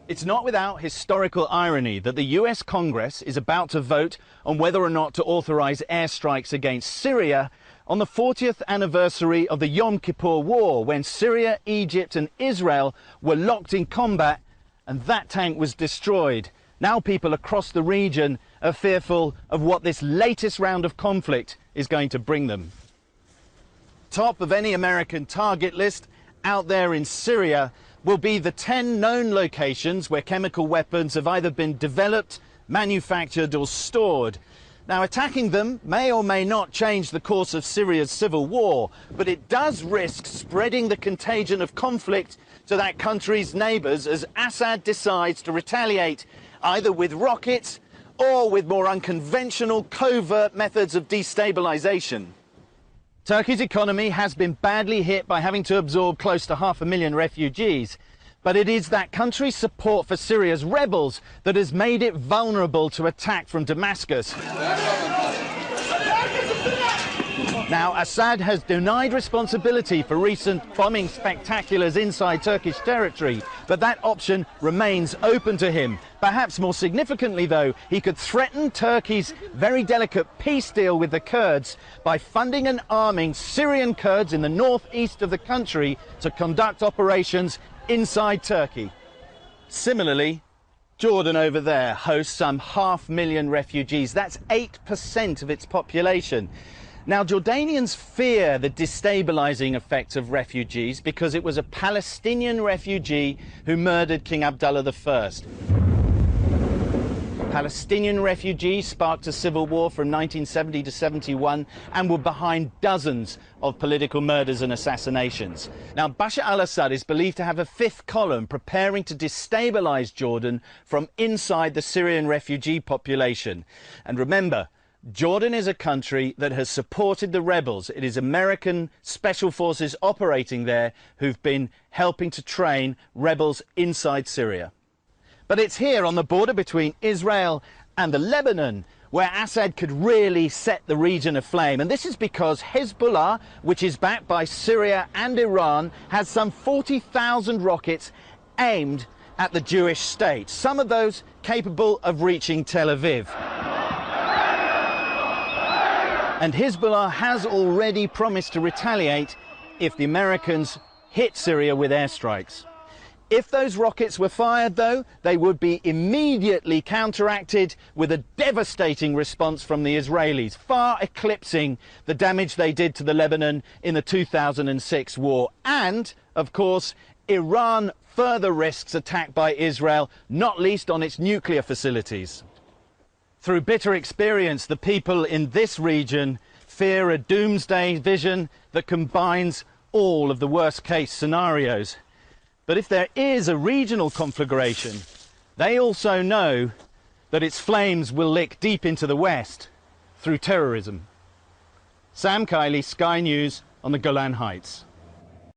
It's not without historical irony that the US Congress is about to vote on whether or not to authorize airstrikes against Syria on the 40th anniversary of the Yom Kippur War, when Syria, Egypt and Israel were locked in combat and that tank was destroyed. Now people across the region are fearful of what this latest round of conflict is going to bring them. Top of any American target list out there in Syria will be the 10 known locations where chemical weapons have either been developed, manufactured or stored. Now, attacking them may or may not change the course of Syria's civil war, but it does risk spreading the contagion of conflict to that country's neighbours as Assad decides to retaliate either with rockets or with more unconventional covert methods of destabilisation. Turkey's economy has been badly hit by having to absorb close to 500,000 refugees, but it is that country's support for Syria's rebels that has made it vulnerable to attack from Damascus. Now, Assad has denied responsibility for recent bombing spectaculars inside Turkish territory, but that option remains open to him. Perhaps more significantly, though, he could threaten Turkey's very delicate peace deal with the Kurds by funding and arming Syrian Kurds in the northeast of the country to conduct operations inside Turkey. Similarly, Jordan over there hosts some 500,000 refugees. That's 8% of its population. Now, Jordanians fear the destabilising effects of refugees because it was a Palestinian refugee who murdered King Abdullah I. Palestinian refugees sparked a civil war from 1970 to 71 and were behind dozens of political murders and assassinations. Now, Bashar al-Assad is believed to have a fifth column preparing to destabilise Jordan from inside the Syrian refugee population. And remember, Jordan is a country that has supported the rebels. It is American special forces operating there who've been helping to train rebels inside Syria. But it's here on the border between Israel and the Lebanon where Assad could really set the region aflame. And this is because Hezbollah, which is backed by Syria and Iran, has some 40,000 rockets aimed at the Jewish state, some of those capable of reaching Tel Aviv. And Hezbollah has already promised to retaliate if the Americans hit Syria with airstrikes. If those rockets were fired, though, they would be immediately counteracted with a devastating response from the Israelis, far eclipsing the damage they did to the Lebanon in the 2006 war. And, of course, Iran further risks attack by Israel, not least on its nuclear facilities. Through bitter experience, the people in this region fear a doomsday vision that combines all of the worst-case scenarios. But if there is a regional conflagration, they also know that its flames will lick deep into the west through terrorism. Sam Kiley, Sky News on the Golan Heights.